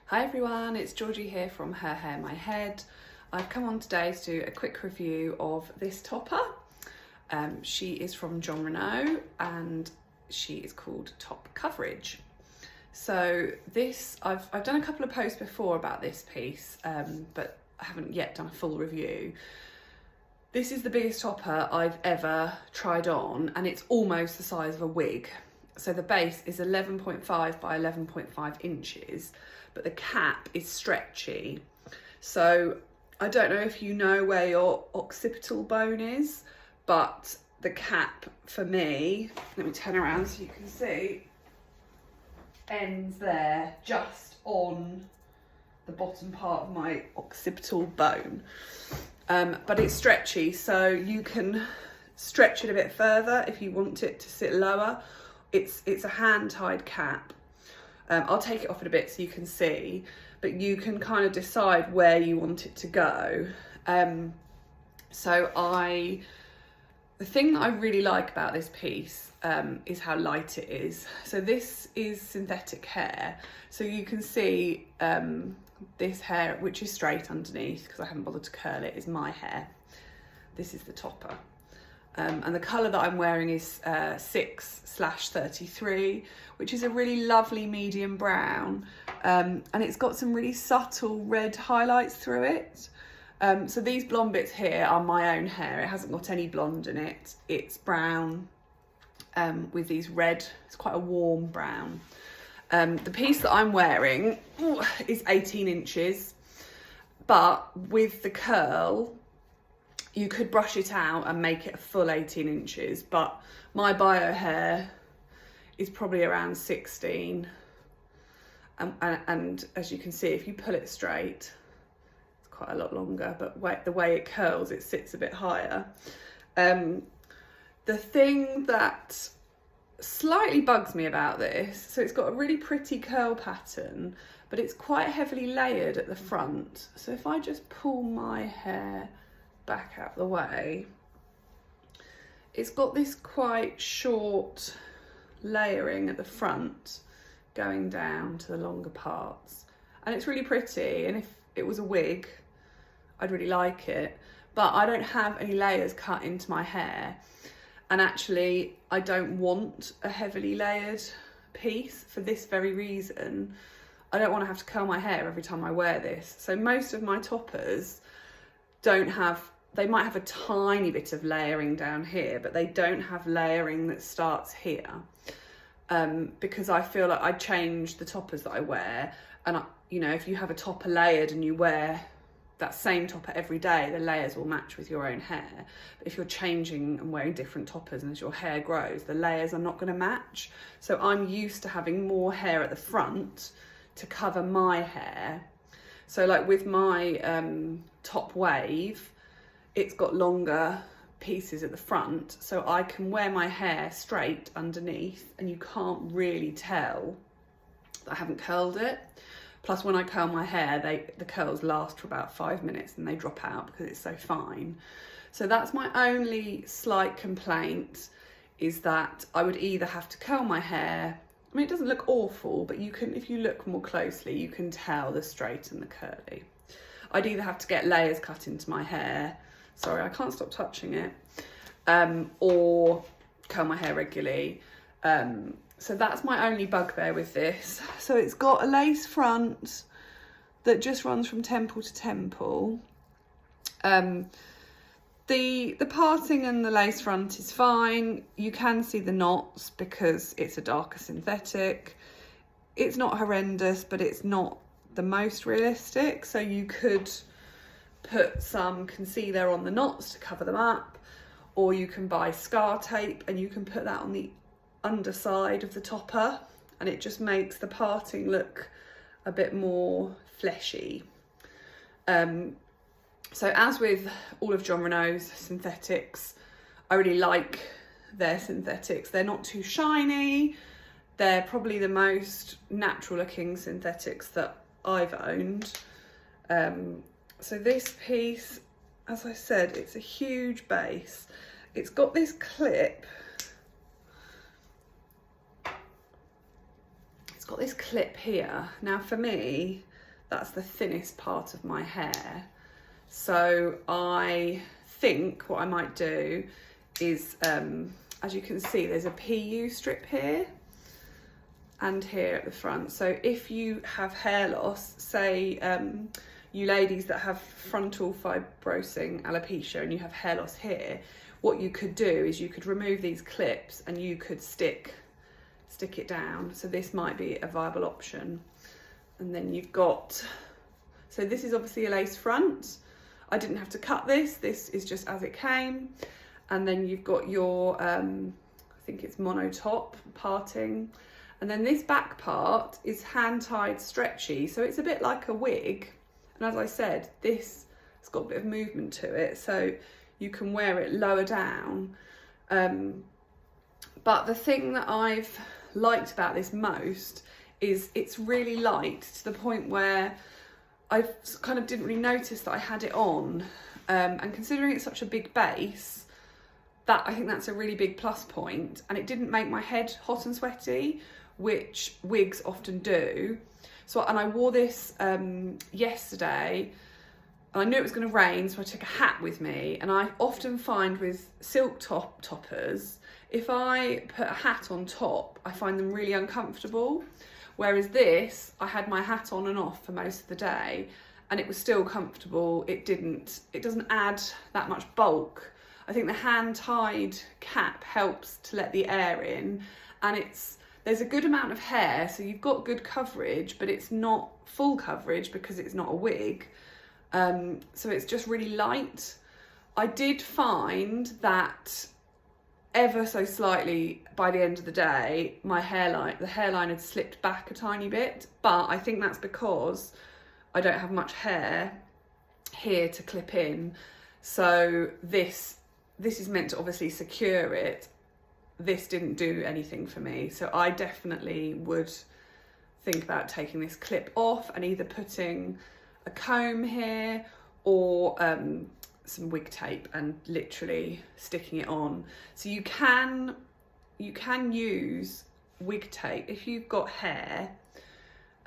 Hi everyone, it's Georgie here from Her Hair, My Head. I've come on today to do a quick review of this topper. She is from Jon Renau and she is called Top Coverage. So this, I've done a couple of posts before about this piece, but I haven't yet done a full review. This is the biggest topper I've ever tried on and it's almost the size of a wig. So the base is 11.5 by 11.5 inches, but the cap is stretchy. So I don't know if you know where your occipital bone is, but the cap for me, let me turn around so you can see, ends there just on the bottom part of my occipital bone. But it's stretchy, so you can stretch it a bit further if you want it to sit lower. It's a hand-tied cap. I'll take it off in a bit so you can see, but you can kind of decide where you want it to go. The thing that I really like about this piece is how light it is. So this is synthetic hair. So you can see this hair, which is straight underneath, because I haven't bothered to curl it, is my hair. This is the topper. And the colour that I'm wearing is 6/33, which is a really lovely medium brown. And it's got some really subtle red highlights through it. So these blonde bits here are my own hair. It hasn't got any blonde in it. It's brown with these red, it's quite a warm brown. The piece that I'm wearing is 18 inches, but with the curl, you could brush it out and make it a full 18 inches, but my bio hair is probably around 16. And as you can see, if you pull it straight, it's quite a lot longer, but the way it curls, it sits a bit higher. The thing that slightly bugs me about this, so it's got a really pretty curl pattern, but it's quite heavily layered at the front. So if I just pull my hair back out the way, it's got this quite short layering at the front going down to the longer parts, and it's really pretty, and if it was a wig I'd really like it, but I don't have any layers cut into my hair, and actually I don't want a heavily layered piece for this very reason. I don't want to have to curl my hair every time I wear this. So most of my toppers don't have, they might have a tiny bit of layering down here, but they don't have layering that starts here. Because I feel like I change the toppers that I wear, and you know, if you have a topper layered and you wear that same topper every day, the layers will match with your own hair. But if you're changing and wearing different toppers, and as your hair grows, the layers are not going to match. So I'm used to having more hair at the front to cover my hair. So like with my top wave, it's got longer pieces at the front, so I can wear my hair straight underneath and you can't really tell that I haven't curled it. Plus when I curl my hair, the curls last for about 5 minutes and they drop out because it's so fine. So that's my only slight complaint, is that I would either have to curl my hair. I mean, it doesn't look awful, but you can, if you look more closely, you can tell the straight and the curly. I'd either have to get layers cut into my hair, sorry, I can't stop touching it, or curl my hair regularly. So that's my only bugbear with this. So it's got a lace front that just runs from temple to temple. The parting and the lace front is fine. You can see the knots because it's a darker synthetic. It's not horrendous, but it's not the most realistic. So you could put some concealer on the knots to cover them up, or you can buy scar tape and you can put that on the underside of the topper, and it just makes the parting look a bit more fleshy. So as with all of Jon Renau's synthetics, I really like their synthetics. They're not too shiny. They're probably the most natural looking synthetics that I've owned. So this piece, as I said, it's a huge base. It's got this clip. It's got this clip here. Now for me, that's the thinnest part of my hair. So I think what I might do is, as you can see, there's a PU strip here and here at the front. So if you have hair loss, say you ladies that have frontal fibrosing alopecia and you have hair loss here, what you could do is you could remove these clips and you could stick it down. So this might be a viable option. And then you've got, so this is obviously a lace front. I didn't have to cut this is just as it came. And then you've got your, I think it's mono top parting. And then this back part is hand-tied stretchy, so it's a bit like a wig. And as I said, this has got a bit of movement to it, so you can wear it lower down. But the thing that I've liked about this most is it's really light, to the point where I kind of didn't really notice that I had it on. And considering it's such a big base, I think that's a really big plus point. And it didn't make my head hot and sweaty, which wigs often do. And I wore this yesterday, and I knew it was going to rain, so I took a hat with me. And I often find with silk toppers, if I put a hat on top, I find them really uncomfortable. Whereas this, I had my hat on and off for most of the day, and it was still comfortable. It doesn't add that much bulk. I think the hand-tied cap helps to let the air in, and there's a good amount of hair, so you've got good coverage, but it's not full coverage because it's not a wig. So it's just really light. I did find that ever so slightly by the end of the day, the hairline had slipped back a tiny bit, but I think that's because I don't have much hair here to clip in. So this is meant to obviously secure it. This didn't do anything for me, so I definitely would think about taking this clip off and either putting a comb here or some wig tape and literally sticking it on. So you can use wig tape if you've got hair.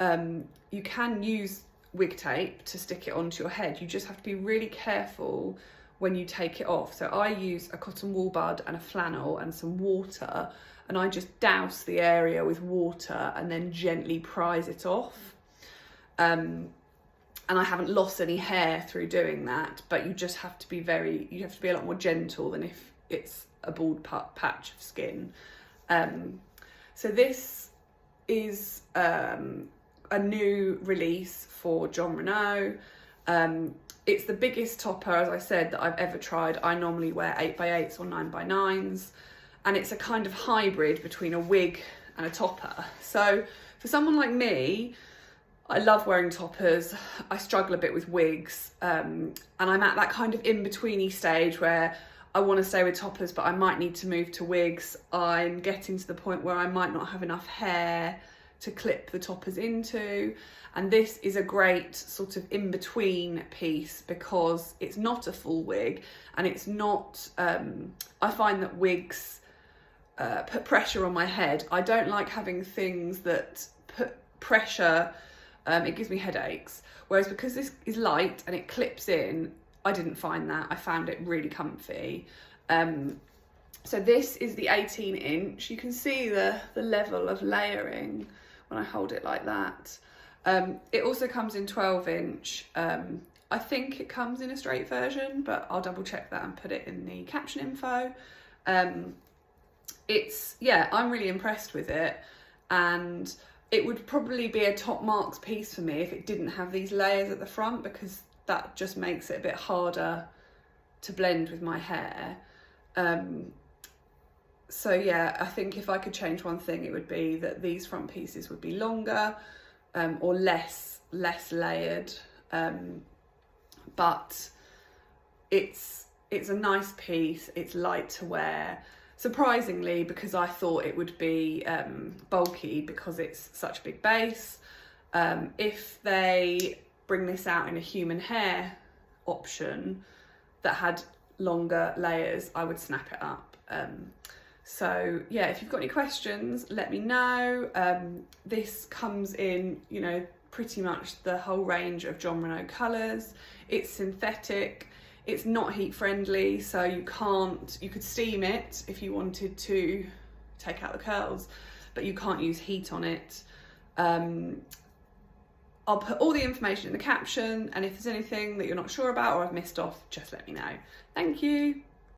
You can use wig tape to stick it onto your head. You just have to be really careful when you take it off. So I use a cotton wool bud and a flannel and some water, and I just douse the area with water and then gently prise it off. And I haven't lost any hair through doing that, but you just have to be a lot more gentle than if it's a bald patch of skin. So this is a new release for Jon Renau. It's the biggest topper, as I said, that I've ever tried. I normally wear 8x8s or 9x9s, and it's a kind of hybrid between a wig and a topper. So for someone like me, I love wearing toppers. I struggle a bit with wigs, and I'm at that kind of in-betweeny stage where I want to stay with toppers, but I might need to move to wigs. I'm getting to the point where I might not have enough hair to clip the toppers into, and this is a great sort of in-between piece because it's not a full wig, and it's not, I find that wigs put pressure on my head. I don't like having things that put pressure, it gives me headaches, whereas because this is light and it clips in, I didn't find that. I found it really comfy. So this is the 18-inch. You can see the level of layering when I hold it like that. It also comes in 12-inch. I think it comes in a straight version, but I'll double check that and put it in the caption info. I'm really impressed with it, and it would probably be a top marks piece for me if it didn't have these layers at the front, because that just makes it a bit harder to blend with my hair. So yeah, I think if I could change one thing, it would be that these front pieces would be longer, or less layered. But it's a nice piece. It's light to wear, surprisingly, because I thought it would be bulky because it's such a big base. If they bring this out in a human hair option that had longer layers, I would snap it up. So yeah, if you've got any questions, let me know. This comes in, pretty much the whole range of Jon Renau colours. It's synthetic, it's not heat friendly, so you could steam it if you wanted to take out the curls, but you can't use heat on it. I'll put all the information in the caption, and if there's anything that you're not sure about or I've missed off, just let me know. Thank you.